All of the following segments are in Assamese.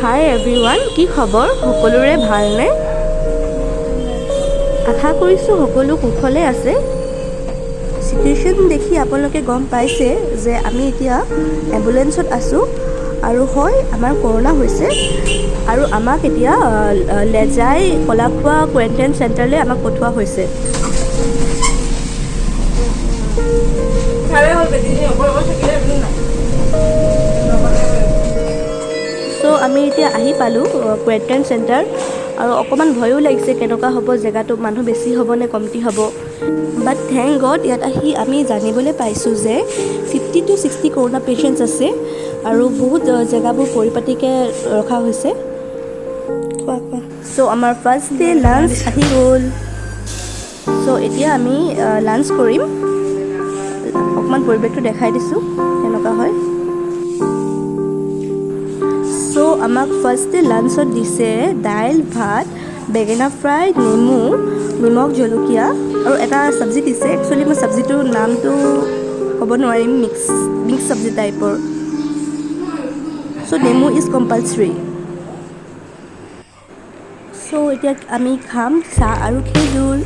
হাই এভৰিৱান, কি খবৰ? সকলোৰে ভালনে? আশা কৰিছোঁ সকলো কুশলে আছে। চিটুৱেশ্যন দেখি আপোনালোকে গম পাইছে যে আমি এতিয়া এম্বুলেঞ্চত আছোঁ আৰু হয় আমাৰ কৰোণা হৈছে আৰু আমাক এতিয়া লেজাই কলাখোৱা কোৱাৰেণ্টাইন চেণ্টাৰলৈ আমাক পঠোৱা হৈছে। চ' আমি এতিয়া আহি পালোঁ কোৱাৰেণ্টাইন চেণ্টাৰ আৰু অকণমান ভয়ো লাগিছে কেনেকুৱা হ'ব, জেগাটো মানুহ বেছি হ'ব নে কমটি হ'ব। বাট থেংক গড ইয়াত আহি আমি জানিবলৈ পাইছোঁ যে 50 to 60 কৰোণা পেচেণ্টছ আছে আৰু বহুত জেগাবোৰ পৰিপাটিকৈ ৰখা হৈছে। চ' আমাৰ ফাৰ্ষ্ট ডে লাঞ্চ আহি গ'ল। চ' এতিয়া আমি লাঞ্চ কৰিম। অকণমান পৰিৱেশটো দেখাই দিছোঁ কেনেকুৱা হয়। চ' আমাক ফাৰ্ষ্ট ডে লাঞ্চত দিছে দাইল, ভাত, বেঙেনা ফ্ৰাই, নেমু, নিমখ, জলকীয়া আৰু এটা চব্জি দিছে। একচুৱেলি মই চব্জিটোৰ নামটো ক'ব নোৱাৰিম, মিক্স চব্জি টাইপৰ। চ' নেমু ইজ কম্পালচৰি। চ' এতিয়া আমি খাম চাহ আৰু খেজুৰ।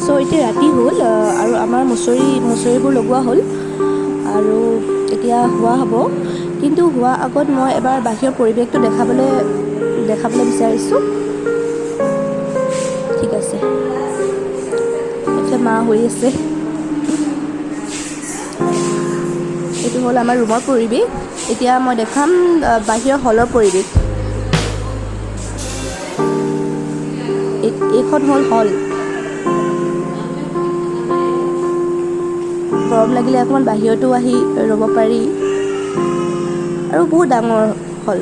চ' এতিয়া ৰাতি হ'ল আৰু আমাৰ মুচৰিবোৰ লগোৱা হ'ল আৰু এতিয়া শোৱা হ'ব। কিন্তু শোৱাৰ আগত মই এবাৰ বাহিৰৰ পৰিৱেশটো দেখাবলৈ বিচাৰিছোঁ। ঠিক আছে, এতিয়া মা শুই আছে। এইটো হ'ল আমাৰ ৰুমৰ পৰিৱেশ। এতিয়া মই দেখাম বাহিৰৰ হলৰ পৰিৱেশ। এইখন হ'ল হল। গৰম লাগিলে অকণমান বাহিৰতো আহি ৰ'ব পাৰি আৰু বহুত ডাঙৰ হল।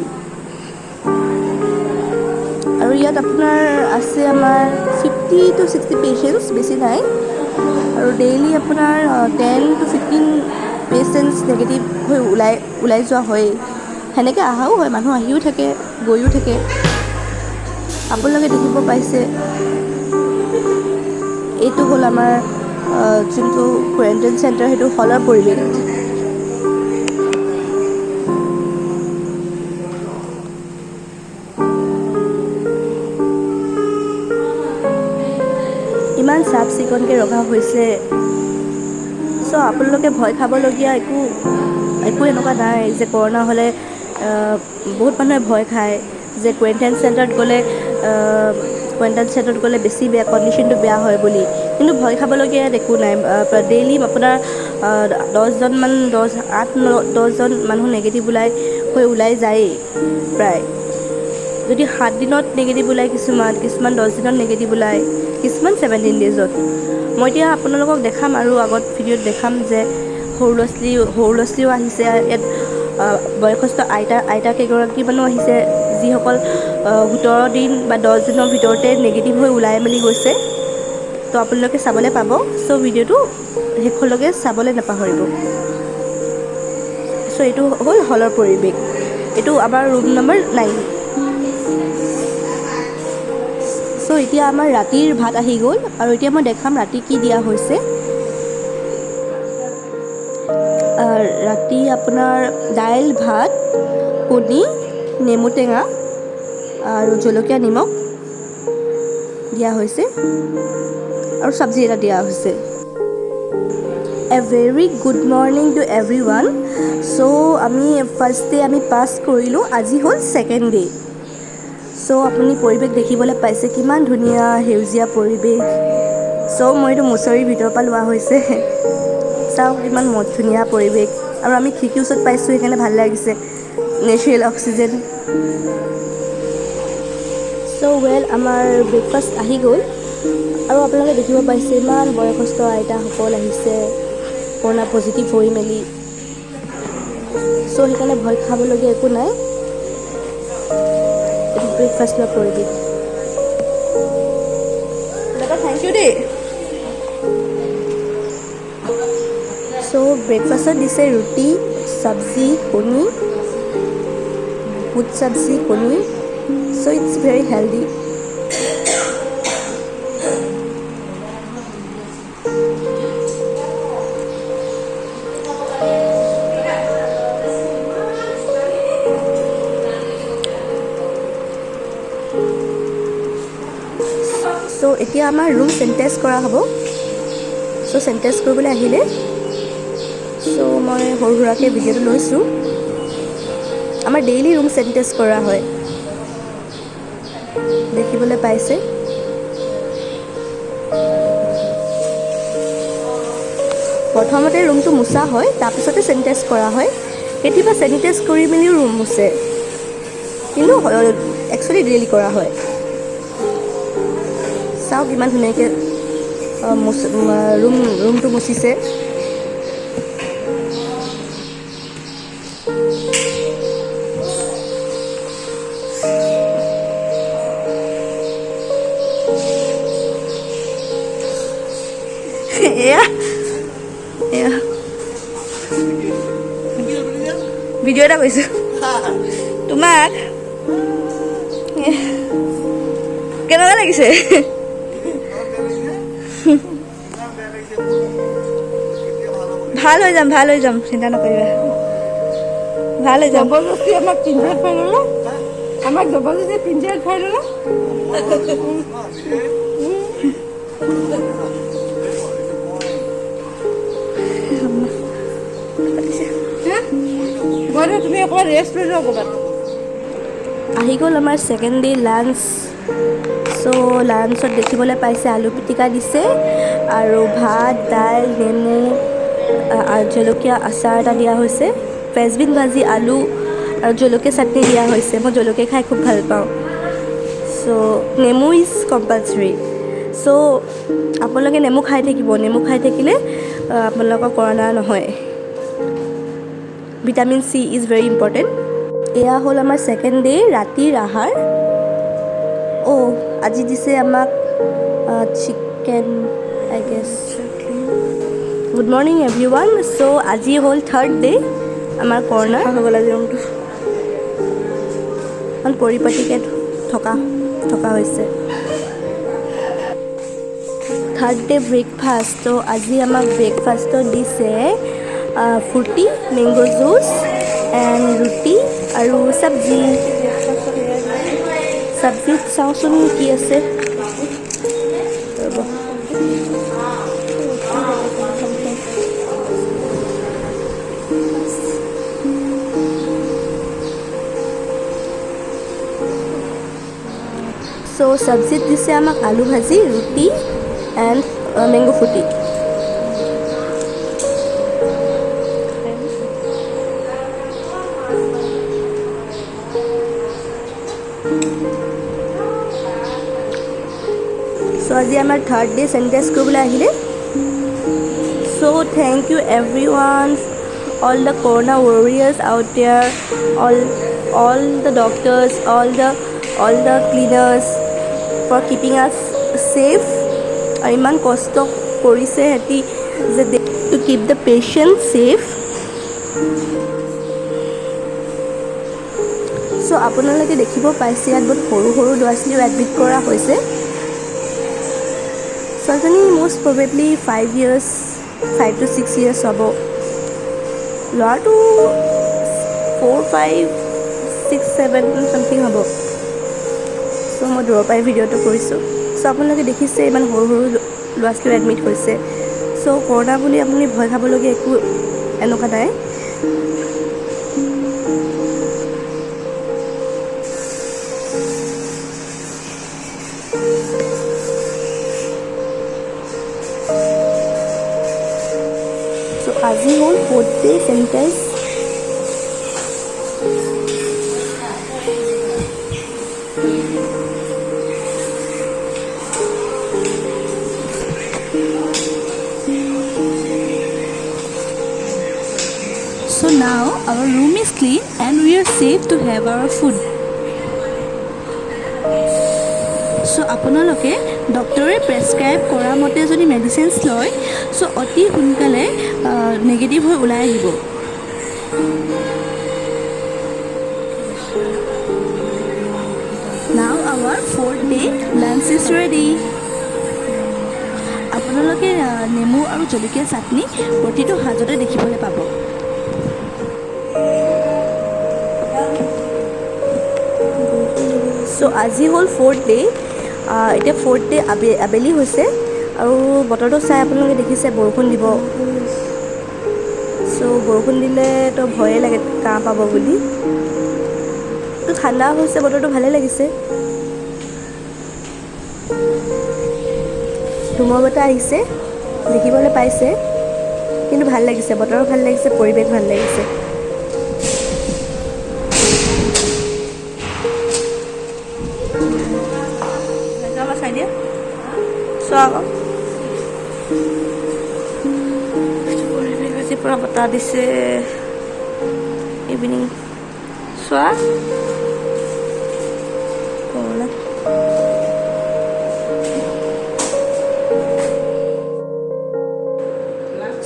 আৰু ইয়াত আপোনাৰ আছে আমাৰ 50 to 60 পেচেণ্টছ, বেছি নাই। আৰু ডেইলি আপোনাৰ 10 to 15 পেচেণ্টছ নেগেটিভ হৈ ওলাই যোৱা হয়েই। সেনেকৈ অহাও হয়, মানুহ আহিও থাকে গৈও থাকে। আপোনালোকে দেখিব পাইছে এইটো হ'ল আমাৰ যোনটো কোৱাৰেণ্টাইন চেণ্টাৰ, সেইটো হলৰ পৰিৱেশ। ইমান চাফ চিকুণকৈ ৰখা হৈছে। চ' আপোনালোকে ভয় খাবলগীয়া একো এনেকুৱা নাই যে কৰোণা হ'লে বহুত মানুহে ভয় খায় যে কোৱাৰেণ্টাইন চেণ্টাৰত গ'লে বেছি বেয়া, কণ্ডিশ্যনটো বেয়া হয় বুলি। কিন্তু ভয় খাবলগীয়া ইয়াত একো নাই। ডেইলি আপোনাৰ 8-10জন মানুহ নেগেটিভ ওলাই যায়েই প্ৰায়। যদি 7 দিনত নেগেটিভ ওলায়, কিছুমান 10 দিনত নেগেটিভ ওলায়, কিছুমান 17 ডেইজত। মই এতিয়া আপোনালোকক দেখাম আৰু আগত ভিডিঅ'ত দেখাম যে সৰু ল'ৰা ছোৱালীও আহিছে ইয়াত। বয়সস্থ আইতা কেইগৰাকীমানো আহিছে, যিসকল 17 দিন বা 10 দিনৰ ভিতৰতে নেগেটিভ হৈ ওলাই মেলি গৈছে। তো আপোনালোকে চাবলৈ পাব। চ' ভিডিঅ'টো শেষলৈকে চাবলৈ নাপাহৰিব। চ' এইটো হ'ল হলৰ পৰিৱেশ। এইটো আমাৰ ৰুম নম্বৰ 9। চ' এতিয়া আমাৰ ৰাতিৰ ভাত আহি গ'ল আৰু এতিয়া মই দেখাম ৰাতি কি দিয়া হৈছে। ৰাতি আপোনাৰ দাইল, ভাত, কণী, নেমু টেঙা আৰু জলকীয়া নিমখ দিয়া হৈছে আৰু চব্জি এটা দিয়া হৈছে। A very good morning to everyone. So' আমি ফাৰ্ষ্ট ডে আমি পাছ কৰিলোঁ, আজি হ'ল ছেকেণ্ড ডে। চ' আপুনি পৰিৱেশ দেখিবলৈ পাইছে কিমান ধুনীয়া সেউজীয়া পৰিৱেশ। চ' মই এইটো মুচৰিৰ ভিতৰৰ পৰা লোৱা হৈছে। চাওক কিমান ধুনীয়া পৰিৱেশ আৰু আমি খিৰিকীৰ ওচৰত পাইছোঁ, সেইকাৰণে ভাল লাগিছে, নেচাৰেল অক্সিজেন। চ' আমাৰ ব্ৰেকফাষ্ট আহি গ'ল আৰু আপোনালোকে দেখিব পাইছে ইমান বয়সস্থ আইতাসকল আহিছে কৰোণা পজিটিভ হৈ মেলি। চ' সেইকাৰণে ভয় খাবলগীয়া একো নাই। এইটো ব্ৰেকফাষ্ট লোৱা পৰিৱেশ। থেংক ইউ দেই। চ' ব্ৰেকফাষ্টত দিছে ৰুটি, চব্জি, কণী, বুট চব্জি, কণী। চ' ইটছ ভেৰি হেল্ডি। এতিয়া আমাৰ ৰুম চেনিটাইজ কৰা হ'ব। চ' চেনিটাইজ কৰিবলৈ আহিলে, চ' মই সৰু সুৰাকৈ ভিডিঅ'টো লৈছোঁ। আমাৰ ডেইলি ৰুম চেনিটাইজ কৰা হয়, দেখিবলৈ পাইছে। প্ৰথমতে ৰুমটো মোচা হয়, তাৰপিছতে চেনিটাইজ কৰা হয়। কেতিয়াবা চেনিটাইজ কৰি মেলিও ৰুম মোচে, কিন্তু একচুৱেলি ডেইলি কৰা হয়। চাওক ইমান ধুনীয়াকৈ ৰুমটো মুচিছে। এয়া এয়া ভিডিঅ' এটা কৈছোঁ তোমাক। কেনেকুৱা লাগিছে? ভাল হৈ যাম, চিন্তা নকৰিবা, ভাল হৈ যাম। জবৰদস্তি আমাক পিঞ্জাৰত ভৰাই ল'লে, আমাক জবৰদস্তি পিঞ্জাৰত ভৰাই ল'লে। গৈ তুমি অকণমান ৰেষ্ট লৈ লোৱা ক'ৰবাত। আহি গ'ল আমাৰ ছেকেণ্ড ডে লাঞ্চ। চ' লাঞ্চত দেখিবলৈ পাইছে আলু পিটিকা দিছে আৰু ভাত, দাইল, নেমু, জলকীয়া আচাৰ এটা দিয়া হৈছে, ফ্ৰেঞ্চবিন ভাজি, আলু আৰু জলকীয়া চাটনি দিয়া হৈছে। মই জলকীয়া খাই খুব ভাল পাওঁ। চ' নেমু ইজ কম্পালচৰি। চ' আপোনালোকে নেমু খাই থাকিব, নেমু খাই থাকিলে আপোনালোকৰ কৰোণা নহয়। Vitamin C is very important. এয়া হ'ল আমাৰ ছেকেণ্ড ডে ৰাতিৰ আহাৰ। আজি দিছে আমাক chicken, I guess. Good morning everyone. So' আজি হ'ল থাৰ্ড ডে আমাৰ কৰোণা। হ'ব লাগে ৰুমটো ইমান পৰিপাটিকৈ থকা হৈছে। Third day breakfast. ত' আজি আমাক ব্ৰেকফাষ্টত দিছে ফ্ৰুটি, মেংগ' জুচ এণ্ড ৰুটি আৰু চব্জি। চব্জিত চাওঁচোন কি আছে। চ' চব্জিত দিছে আমাক আলু ভাজি, roti and mango' Frooti. So' আজি আমাৰ থাৰ্ড ডে চেনিটাইজ কৰিবলৈ আহিলে। So' thank you everyone, all the corona warriors out there, all the doctors, all the cleaners for keeping us safe. আৰু ইমান কষ্ট কৰিছে সিহঁতি যে to keep the patient safe. চ' আপোনালোকে দেখিব পাইছে ইয়াত বহুত সৰু সৰু ল'ৰা ছোৱালীও এডমিট কৰা হৈছে। ছোৱালীজনী মষ্ট প্ৰবেবলি 5 to 6 years হ'ব। ল'ৰাটো 4, 5, 6, 7 চামথিং হ'ব। চ' মই দূৰৰ পৰাই ভিডিঅ'টো কৰিছোঁ। চ' আপোনালোকে দেখিছে ইমান সৰু সৰু ল'ৰা ছোৱালীও এডমিট হৈছে। চ' কৰোণা বুলি আপুনি ভয় খাবলগীয়া একো এনেকুৱা নাই। চ' আজি হ'ল 4th day sanitize. So now our room is clean and we are safe to have our food. So আপোনালোকে ডক্টৰে প্ৰেছক্ৰাইব কৰা মতে যদি মেডিচিনছ লয়, চ' অতি সোনকালে নেগেটিভ হৈ ওলাই আহিব। Now our 4th day lunch is ready. আপোনালোকে নেমু আৰু জলকীয়া চাটনি প্ৰতিটো সাজতে দেখিবলৈ পাব। চ' আজি হ'ল 4th day এতিয়া 4th ডে আবেলি হৈছে আৰু বতৰটো চাই আপোনালোকে দেখিছে বৰষুণ দিব। চ' বৰষুণ দিলে তো ভয়ে লাগে কাহ পাব বুলি। তো ঠাণ্ডা হৈছে, বতৰটো ভালে লাগিছে। ধুমুহা বতাহ আহিছে, দেখিবলৈ পাইছে, কিন্তু ভাল লাগিছে, বতৰো ভাল লাগিছে, পৰিৱেশ ভাল লাগিছে। চাই দিয়া চোৱা আকৌ পৰিৱেশ আজি পৰা বতাহ দিছে ইভিনিং চোৱা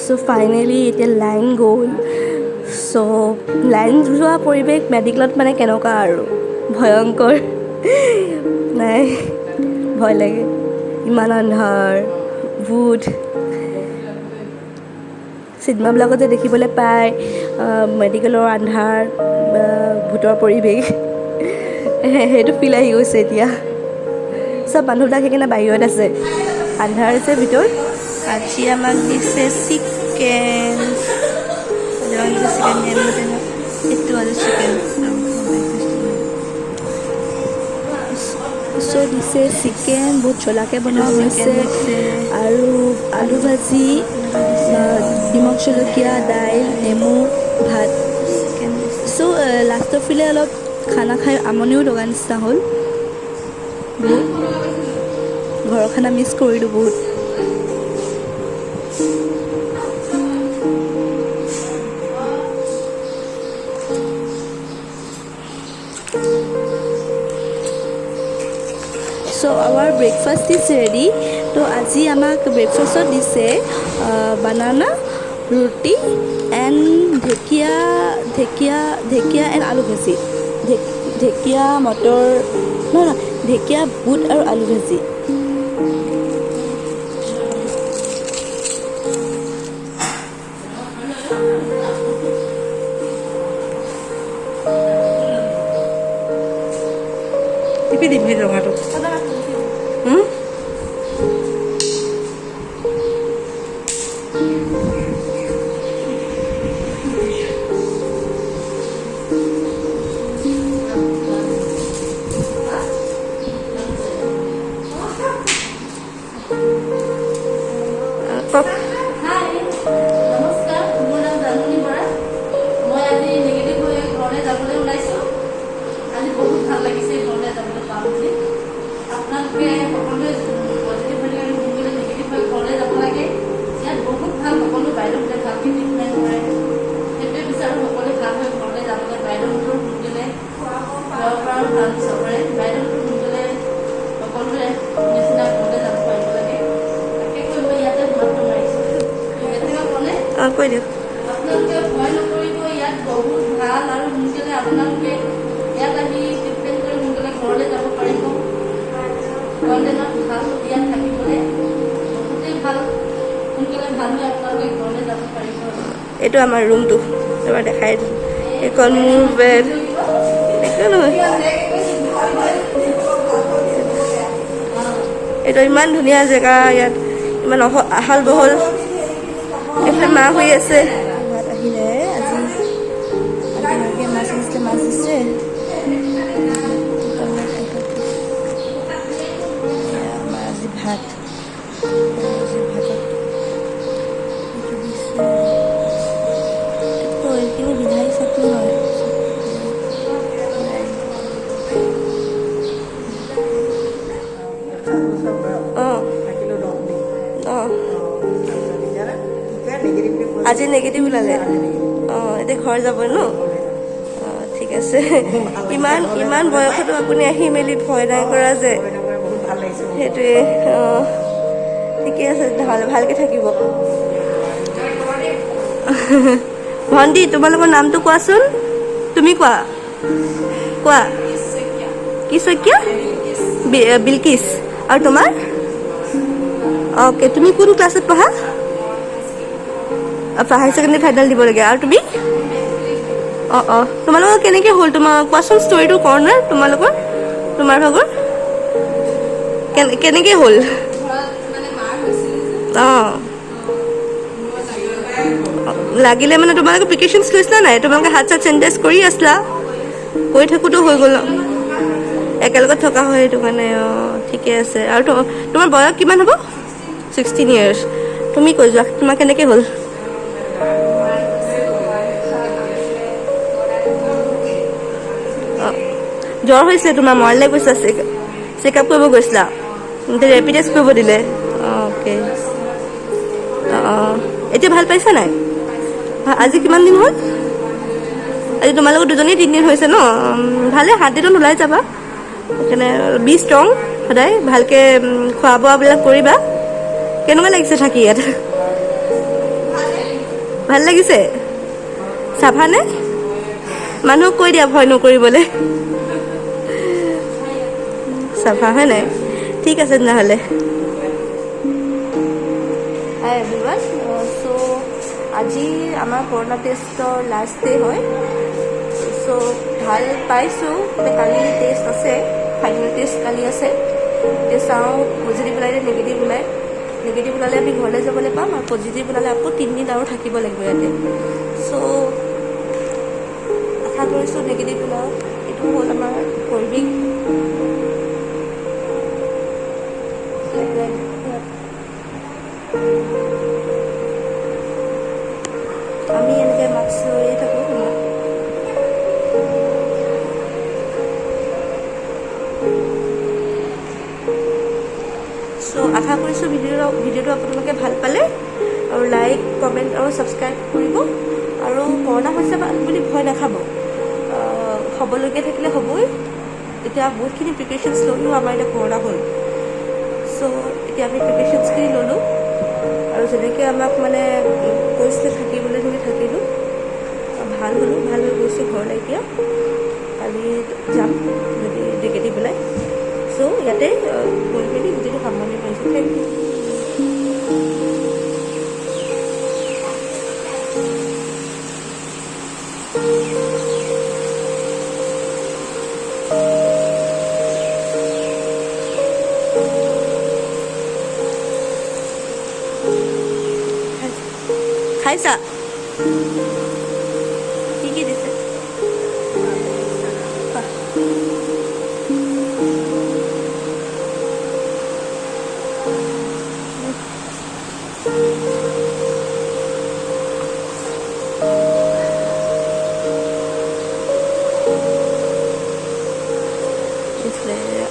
চ' ফাইনেলি এতিয়া লাইন গ'ল। চ' লাইন যোৱা পৰিৱেশ মেডিকেলত মানে কেনেকুৱা আৰু ভয়ংকৰ নাই, ভয় লাগে, ইমান আন্ধাৰ, ভূত। চিনেমাবিলাকত যে দেখিবলৈ পায় মেডিকেলৰ আন্ধাৰ, ভূতৰ পৰিৱেশ, সেইটো ফিল আহি গৈছে এতিয়া। চব মানুহবিলাক সেইকাৰণে বাহিৰত আছে, আন্ধাৰ আছে ভিতৰত। আজি আমাক দিছে চিকেন, এইটো আজি চিকেন চ' দিছে চিকেন, বহুত জ্বলাকৈ বনোৱা হৈছে, আৰু আলু ভাজি, নিমখ জলকীয়া, দাইল, নেমু, ভাত। চ' লাষ্টৰ ফালে অলপ খানা খাই আমনিও লগা নিচিনা হ'ল বহুত। ঘৰৰ খানা মিছ কৰিলোঁ বহুত। চ' আৱাৰ ব্ৰেকফাষ্ট ইজ ৰেডি। তো আজি আমাক ব্ৰেকফাষ্টত দিছে বানানা, ৰুটি এণ্ড ঢেকীয়া এণ্ড আলু ভাজি। ঢেকীয়া মটৰ নহয়, ঢেকীয়া, বুট আৰু আলু ভাজি। টিপি দিবি ৰঙাটো। নমস্কাৰ, মোৰ নাম জানমণি বৰা। মই আজি নিগেটিভ হৈ ঘৰলৈ যাবলৈ ওলাইছোঁ। আজি বহুত ভাল লাগিছে ঘৰলৈ যাবলৈ পাম বুলি। আপোনালোকে সকলোৱে পজিটিভ হৈ সোনকালে নিগেটিভ হৈ ঘৰলৈ যাব লাগে। ইয়াত বহুত ভাল, সকলো বাইদেউহঁতে ভালকৈ ট্ৰিটমেণ্ট কৰে। সেইটোৱে বিচাৰোঁ সকলোৱে ভাল হৈ ঘৰলৈ যাবলৈ। বাইদেউহঁতৰ সোনকালে ঘৰৰ পৰা ভাল চবৰে, বাইদেউহঁতৰ সোনকালে সকলোৰে নিচিনা ঘৰলৈ যাব পাৰিব লাগে। তাকে কৈ মই ইয়াতে মাতটো মাৰিছোঁ। কৈ দিয়ক। আপোনালোকে ভয় নকৰিব, ইয়াত বহুত ভাল, আৰু সোনকালে আপোনালোকে ইয়াত আহি ট্ৰিটমেণ্ট কৰি সোনকালে ঘৰলৈ যাব পাৰিব। কোৱাৰেণ্টাইনত ভাল, ইয়াত থাকিবলৈ বহুতেই ভাল, সোনকালে ভাল হৈ আপোনালোকে ঘৰলৈ যাব পাৰিব। এইটো আমাৰ ৰুমটো, এবাৰ দেখাই দিম। এইখন মোৰ বেড, একো নহয়। এইটো ইমান ধুনীয়া জেগা, ইয়াত ইমান আহল বহল। এইফালে মা শুই আছে। ভাত আহিলে আজি আন্টিমাকে মাছ আনিছিলে, মাছ দিছে। আমাৰ আজি ভাত, এইখিনি বিলাহী চাটনি হয়। আজি নিগেটিভ ওলালে। এতিয়া ঘৰ যাব ন? ঠিক আছে। ইমান বয়সতো আপুনি আহি মেলি ভয় নাই কৰা যে, সেইটোৱে। ঠিকে আছে, ভালকৈ থাকিব। ভণ্টি, তোমালোকৰ নামটো কোৱাচোন। তুমি কোৱা কি শইকীয়া? বিলকিছ। আৰু তোমাৰ? অ'কে, তুমি কোন ক্লাছত পঢ়া? হায়াৰ ছেকেণ্ডেৰী ফাইনেল দিব লাগে। আৰু তুমি? তোমালোকৰ কেনেকৈ হ'ল? তোমাৰ কোৱাচোন ষ্টৰিটো, কওঁ না তোমাৰ ভাগৰ। কেনেকৈ হ'ল? ঘৰত মানে মাৰ হৈছিলে যে অঁ লাগিলে মানে তোমালোকে প্ৰিকশ্যনছ লৈছিলা নাই? তোমালোকে হাত চাত চেনিটাইজ কৰি আছিলা? কৰি থাকোঁতো হৈ গ'ল একেলগত থকা হয় সেইটো কাৰণে। অঁ ঠিকে আছে। আৰু তোমাৰ বয়স কিমান হ'ব? 16 years। তুমি কৈ যোৱা তোমাৰ কেনেকৈ হ'ল? অঁ জ্বৰ হৈছিলে তোমাৰ, মৰাণলৈ গৈছিলা চেকআপ কৰিব গৈছিলা? ৰেপিড টেষ্ট কৰিব দিলে? অঁ অ'কে। অঁ এতিয়া ভাল পাইছা নাই? আজি কিমান দিন হ'ল? আজি তোমালোকৰ দুজনী 3 দিন হৈছে ন? ভালে 7 দিনত ওলাই যাবা। সেইকাৰণে বি ষ্ট্ৰং, সদায় ভালকৈ খোৱা বোৱাবিলাক কৰিবা। কেনেকুৱা লাগিছে থাকি ইয়াত? ভাল লাগিছে? চাফানে? মানুহক কৈ দিয়া ভয় নকৰিবলৈ। চাফা হয় নাই? ঠিক আছে তেনেহ'লে। হাই এভৰিৱান। চ' আজি আমাৰ কৰোণা টেষ্টৰ লাষ্ট ডে হয়। চ' ভাল পাইছোঁ। কালি টেষ্ট আছে, ফাইনেল টেষ্ট কালি আছে। এতিয়া চাওঁ পজিটিভ ওলাই নে নিগেটিভ ওলাই। নিগেটিভ ওলালে আমি ঘৰলৈ যাবলৈ পাম, আৰু পজিটিভ ওলালে আকৌ 3 দিন আৰু থাকিব লাগিব ইয়াতে। চ' আশা কৰিছোঁ নিগেটিভ ওলাওক। এইটো হ'ল আমাৰ পৰিৱেশ। আমি এনেকৈ মাস্ক লৈয়ে থাকোঁ তোমাৰ। চ' আশা কৰিছোঁ ভিডিঅ'টো আপোনালোকে ভাল পালে, আৰু লাইক কমেণ্ট আৰু ছাবস্ক্ৰাইব কৰিব। আৰু কৰোণা হৈছে বুলি ভয় নাখাব, হ'বলগীয়া থাকিলে হ'বই। এতিয়া বহুতখিনি প্ৰিকশ্যনছ ল'লেও আমাৰ এতিয়া কৰোণা হ'ল। চ' এতিয়া আমি প্ৰিকশ্যনছখিনি ল'লোঁ, আৰু যেনেকৈ আমাক মানে কৈছিলে থাকিবলৈ বুলি থাকিলোঁ। ভাল হ'লোঁ, ভাল হৈ গৈছোঁ ঘৰলৈ এতিয়া। কালি যাম যদি নিগেটিভ ওলাই। চ' ইয়াতে গৈ মেলি গোটেইটো সামৰণি মাৰিছোঁ। Thank you. খাইছা? কি কি দিছে?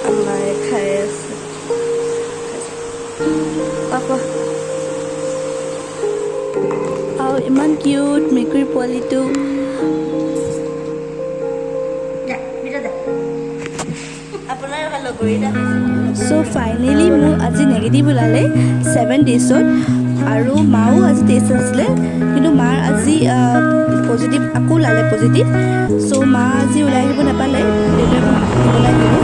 আমাৰে খাই আছে। আৰু ইমান কিউট মেকুৰী পোৱালিটো। চ' ফাইনেলি মোৰ আজি নিগেটিভ ওলালে 7 daysত, আৰু মাও আজি টেষ্ট আছিলে, কিন্তু মাৰ আজি পজিটিভ আকৌ ওলালে পজিটিভ। চ' মা আজি ওলাই আহিব নাপালে, দেউতাই মোক দিবলৈ আহিলে।